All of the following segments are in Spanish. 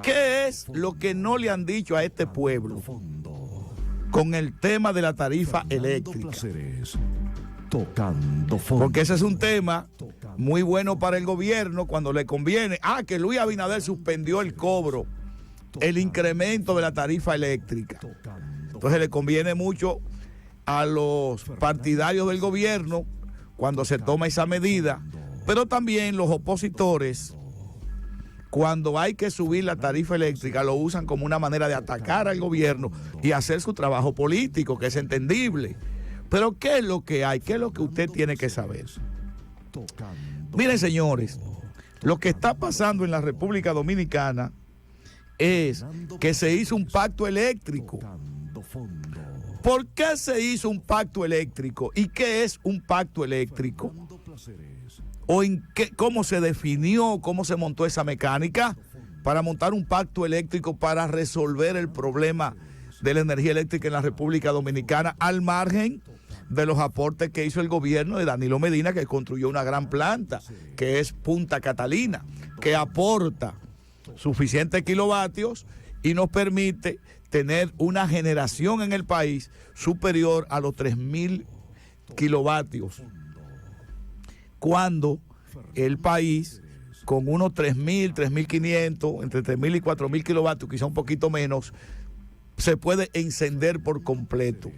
¿Qué es lo que no le han dicho a este pueblo con el tema de la tarifa eléctrica? Porque ese es un tema muy bueno para el gobierno cuando le conviene. Que Luis Abinader suspendió el cobro, el incremento de la tarifa eléctrica. Entonces le conviene mucho a los partidarios del gobierno cuando se toma esa medida, pero también los opositores, cuando hay que subir la tarifa eléctrica, lo usan como una manera de atacar al gobierno y hacer su trabajo político, que es entendible. Pero ¿qué es lo que hay? ¿Qué es lo que usted tiene que saber? Miren, señores, lo que está pasando en la República Dominicana es que se hizo un pacto eléctrico. ¿Por qué se hizo un pacto eléctrico? ¿Y qué es un pacto eléctrico? ¿O cómo se definió, cómo se montó esa mecánica para montar un pacto eléctrico para resolver el problema de la energía eléctrica en la República Dominicana, al margen de los aportes que hizo el gobierno de Danilo Medina, que construyó una gran planta, que es Punta Catalina, que aporta suficientes kilovatios y nos permite tener una generación en el país superior a los 3.000 kilovatios, cuando el país con unos 3.000, 3.500, entre 3.000 y 4.000 kilovatios, quizá un poquito menos, se puede encender por completo.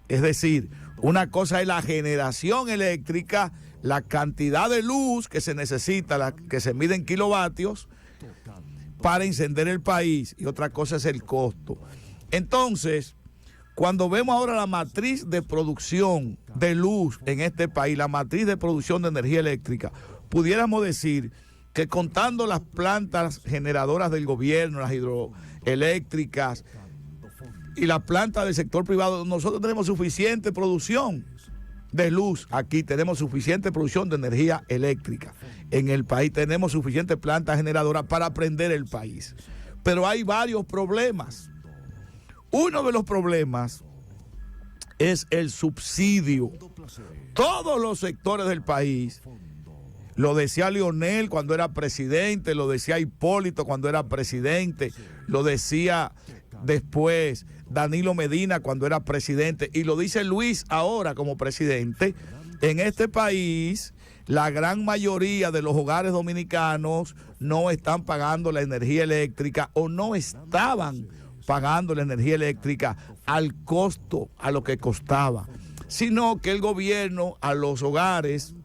Es decir, una cosa es la generación eléctrica, la cantidad de luz que se necesita, que se mide en kilovatios para encender el país, y otra cosa es el costo. Entonces, cuando vemos ahora la matriz de producción de luz en este país, la matriz de producción de energía eléctrica, pudiéramos decir que contando las plantas generadoras del gobierno, las hidroeléctricas y las plantas del sector privado, nosotros tenemos suficiente producción de luz. Aquí tenemos suficiente producción de energía eléctrica. En el país tenemos suficientes plantas generadoras para prender el país. Pero hay varios problemas. Uno de los problemas es el subsidio. Todos los sectores del país, lo decía Leonel cuando era presidente, lo decía Hipólito cuando era presidente, lo decía después Danilo Medina cuando era presidente, y lo dice Luis ahora como presidente. En este país, la gran mayoría de los hogares dominicanos no están pagando la energía eléctrica, o no estaban pagando la energía eléctrica al costo, a lo que costaba, sino que el gobierno a los hogares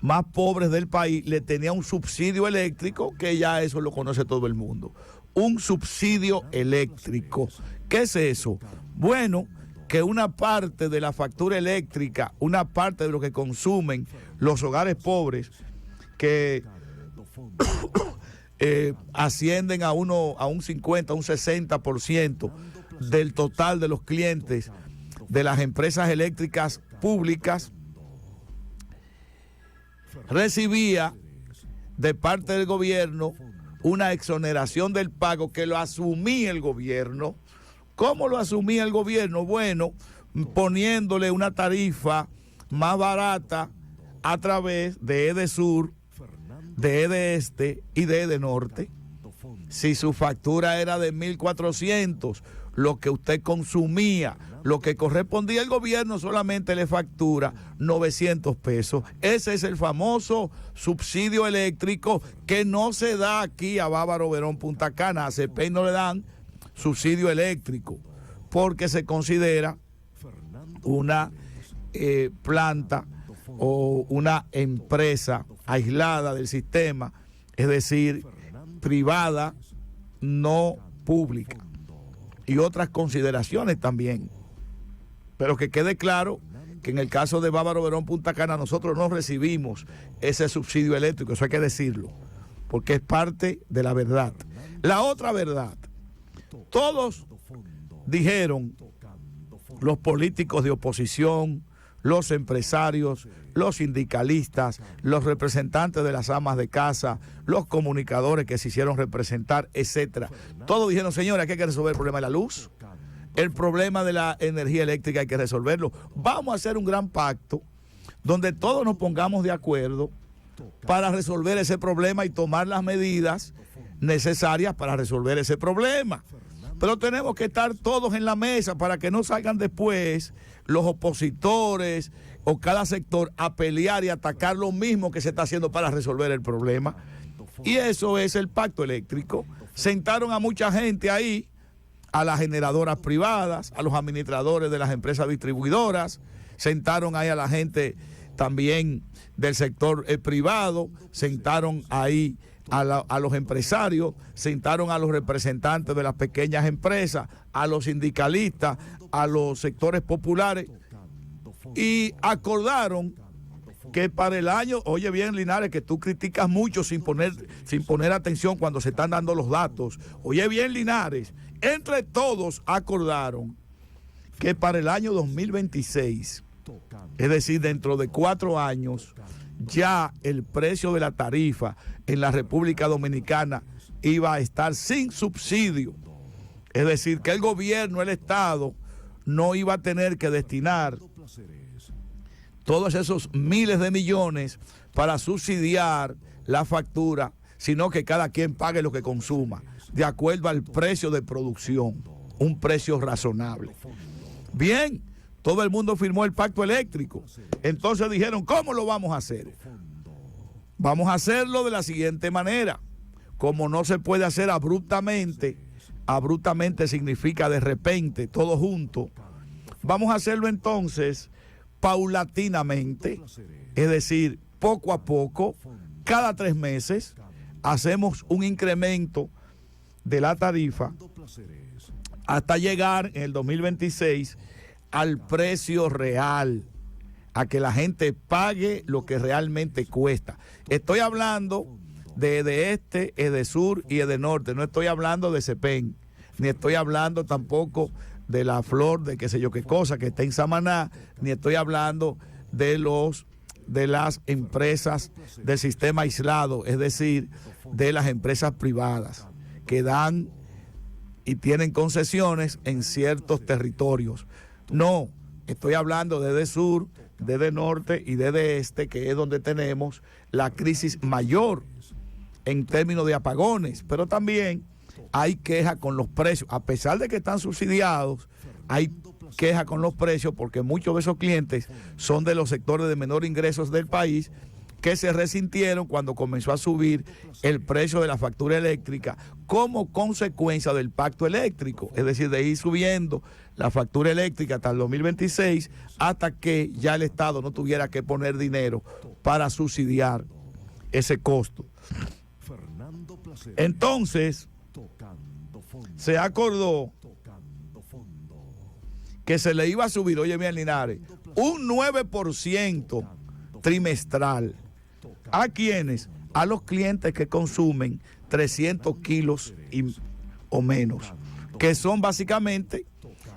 más pobres del país le tenía un subsidio eléctrico, que ya eso lo conoce todo el mundo. Un subsidio eléctrico. ¿Qué es eso? Bueno, que una parte de la factura eléctrica, una parte de lo que consumen los hogares pobres, que ascienden a un 50, a un 60% del total de los clientes de las empresas eléctricas públicas, recibía de parte del gobierno una exoneración del pago que lo asumía el gobierno. ¿Cómo lo asumía el gobierno? Bueno, poniéndole una tarifa más barata a través de EDESUR, de EDEESTE y de EDENORTE. Si su factura era de 1.400, lo que usted consumía, lo que correspondía al gobierno, solamente le factura 900 pesos. Ese es el famoso subsidio eléctrico que no se da aquí a Bávaro Verón Punta Cana. A CPEI no le dan subsidio eléctrico porque se considera una planta o una empresa aislada del sistema, es decir, privada, no pública, y otras consideraciones también. Pero que quede claro que en el caso de Bávaro Verón Punta Cana nosotros no recibimos ese subsidio eléctrico, eso hay que decirlo, porque es parte de la verdad. La otra verdad, todos dijeron, los políticos de oposición, los empresarios, los sindicalistas, los representantes de las amas de casa, los comunicadores que se hicieron representar, etcétera. Todos dijeron, señores, aquí hay que resolver el problema de la luz, el problema de la energía eléctrica hay que resolverlo. Vamos a hacer un gran pacto donde todos nos pongamos de acuerdo para resolver ese problema y tomar las medidas necesarias para resolver ese problema. Pero tenemos que estar todos en la mesa para que no salgan después los opositores o cada sector a pelear y atacar lo mismo que se está haciendo para resolver el problema. Y eso es el pacto eléctrico. Sentaron a mucha gente ahí, a las generadoras privadas, a los administradores de las empresas distribuidoras, sentaron ahí a la gente también del sector privado, sentaron ahí a los empresarios, sentaron a los representantes de las pequeñas empresas, a los sindicalistas, a los sectores populares y acordaron que para el año, oye bien Linares, que tú criticas mucho sin poner atención cuando se están dando los datos, oye bien Linares, entre todos acordaron que para el año 2026, es decir, dentro de 4 años, ya el precio de la tarifa en la República Dominicana iba a estar sin subsidio. Es decir, que el gobierno, el Estado, no iba a tener que destinar todos esos miles de millones para subsidiar la factura, sino que cada quien pague lo que consuma, de acuerdo al precio de producción, un precio razonable. Bien, todo el mundo firmó el pacto eléctrico. Entonces dijeron, ¿cómo lo vamos a hacer? Vamos a hacerlo de la siguiente manera. Como no se puede hacer abruptamente significa de repente, todo junto, vamos a hacerlo entonces paulatinamente, es decir, poco a poco, cada 3 meses, hacemos un incremento de la tarifa hasta llegar en el 2026 al precio real, a que la gente pague lo que realmente cuesta. Estoy hablando de EDESTE, EDESUR y EDENORTE, no estoy hablando de CEPEN, ni estoy hablando tampoco de la flor de qué sé yo qué cosa que está en Samaná, ni estoy hablando de las empresas del sistema aislado, es decir, de las empresas privadas que dan y tienen concesiones en ciertos territorios. No, estoy hablando de EDESUR, de EDENORTE y de EDESTE, que es donde tenemos la crisis mayor en términos de apagones, pero también hay queja con los precios, a pesar de que están subsidiados, hay queja con los precios porque muchos de esos clientes son de los sectores de menor ingresos del país que se resintieron cuando comenzó a subir el precio de la factura eléctrica como consecuencia del pacto eléctrico, es decir, de ir subiendo la factura eléctrica hasta el 2026 hasta que ya el Estado no tuviera que poner dinero para subsidiar ese costo. Entonces, se acordó que se le iba a subir, oye bien Linares, un 9% trimestral. ¿A quiénes? A los clientes que consumen 300 kilos o menos, que son básicamente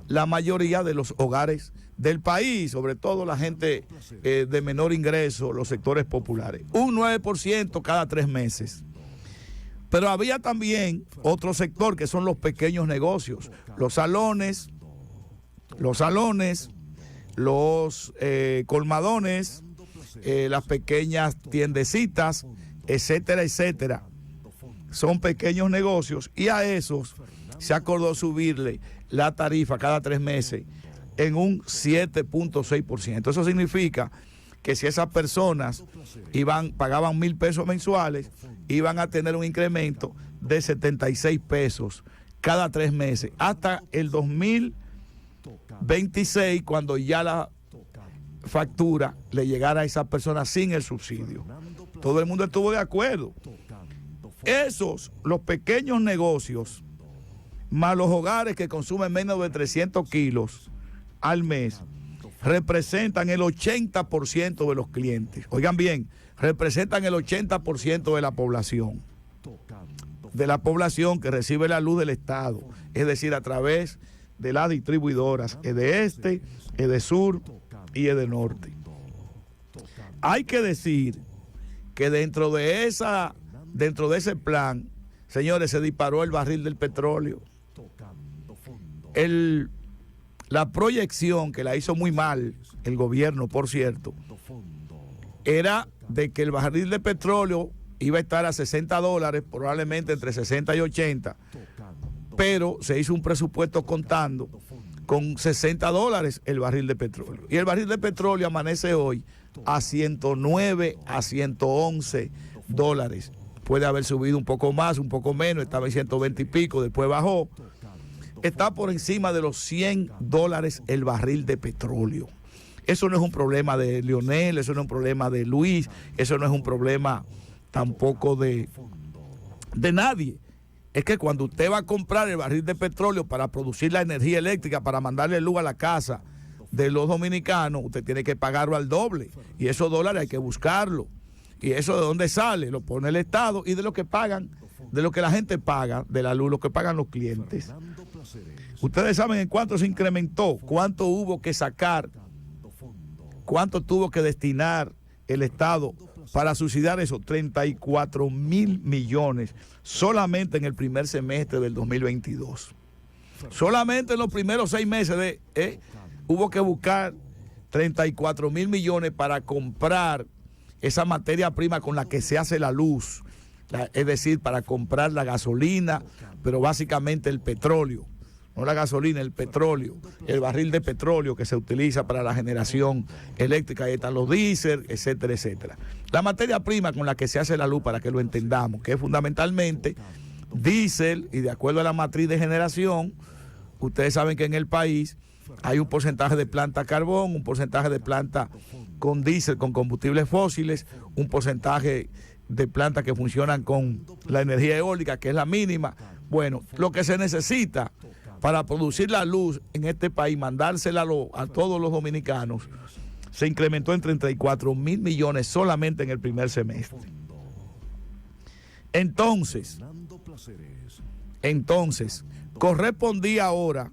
la mayoría de los hogares del país, sobre todo la gente de menor ingreso, los sectores populares. Un 9% cada 3 meses. Pero había también otro sector que son los pequeños negocios, los salones, los colmadones, las pequeñas tiendecitas, etcétera, etcétera. Son pequeños negocios y a esos se acordó subirle la tarifa cada 3 meses en un 7.6%. Eso significa que si esas personas pagaban 1,000 pesos mensuales, iban a tener un incremento de 76 pesos cada 3 meses, hasta el 2026, cuando ya la factura le llegara a esas personas sin el subsidio. Todo el mundo estuvo de acuerdo. Los pequeños negocios, más los hogares que consumen menos de 300 kilos al mes, representan el 80% de los clientes. Oigan bien, representan el 80% de la población que recibe la luz del Estado, es decir, a través de las distribuidoras EDESTE, EDESUR y EDENORTE. Hay que decir que dentro de ese plan, señores, se disparó el barril del petróleo. La proyección, que la hizo muy mal el gobierno, por cierto, era de que el barril de petróleo iba a estar a $60, probablemente entre 60 y 80, pero se hizo un presupuesto contando con $60 el barril de petróleo. Y el barril de petróleo amanece hoy a 109 a 111 dólares. Puede haber subido un poco más, un poco menos, estaba en 120 y pico, después bajó. Está por encima de los $100 el barril de petróleo. Eso no es un problema de Leonel, eso no es un problema de Luis, eso no es un problema tampoco de nadie. Es que cuando usted va a comprar el barril de petróleo para producir la energía eléctrica, para mandarle luz a la casa de los dominicanos, usted tiene que pagarlo al doble. Y esos dólares hay que buscarlo. ¿Y eso de dónde sale? Lo pone el Estado y de lo que pagan, de lo que la gente paga, de la luz, lo que pagan los clientes. Ustedes saben en cuánto se incrementó, cuánto hubo que sacar, cuánto tuvo que destinar el Estado para subsidiar eso, 34,000 millones solamente en el primer semestre del 2022. Solamente en los primeros 6 meses hubo que buscar 34,000 millones para comprar esa materia prima con la que se hace la luz, es decir, para comprar la gasolina, pero básicamente el petróleo. No la gasolina, el petróleo, el barril de petróleo que se utiliza para la generación eléctrica, ahí están los diésel, etcétera, etcétera. La materia prima con la que se hace la luz, para que lo entendamos, que es fundamentalmente diésel, y de acuerdo a la matriz de generación, ustedes saben que en el país hay un porcentaje de planta a carbón, un porcentaje de planta con diésel, con combustibles fósiles, un porcentaje de plantas que funcionan con la energía eólica, que es la mínima. Bueno, lo que se necesita para producir la luz en este país, mandársela a todos los dominicanos, se incrementó en 34,000 millones solamente en el primer semestre. Entonces, correspondía ahora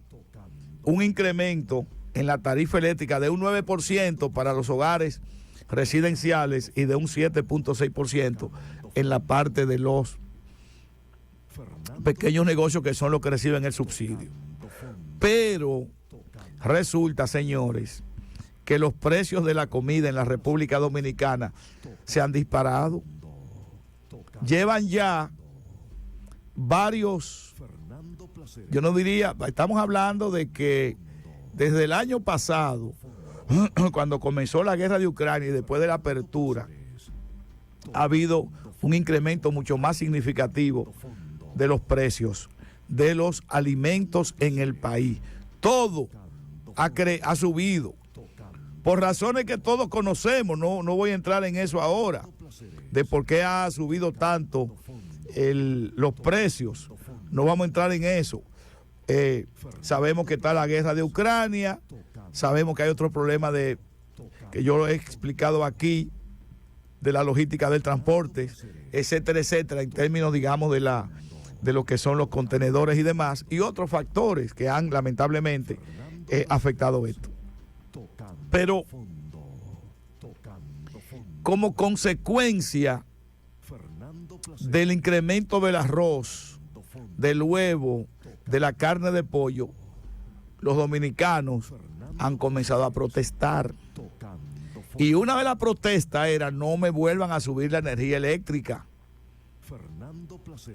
un incremento en la tarifa eléctrica de un 9% para los hogares residenciales y de un 7,6% en la parte de los pequeños negocios, que son los que reciben el subsidio. Pero resulta, señores, que los precios de la comida en la República Dominicana se han disparado. Llevan ya varios, yo no diría, estamos hablando de que desde el año pasado, cuando comenzó la guerra de Ucrania y después de la apertura, ha habido un incremento mucho más significativo de los precios de los alimentos en el país. Todo ha subido por razones que todos conocemos. No voy a entrar en eso ahora, de por qué ha subido tanto los precios. No vamos a entrar en eso. Sabemos que está la guerra de Ucrania, sabemos que hay otro problema que yo lo he explicado aquí, de la logística del transporte, etcétera, etcétera, en términos, digamos, de lo que son los contenedores y demás, y otros factores que han lamentablemente afectado esto. Pero como consecuencia del incremento del arroz, del huevo, de la carne de pollo, los dominicanos han comenzado a protestar. Y una de las protestas era: no me vuelvan a subir la energía eléctrica.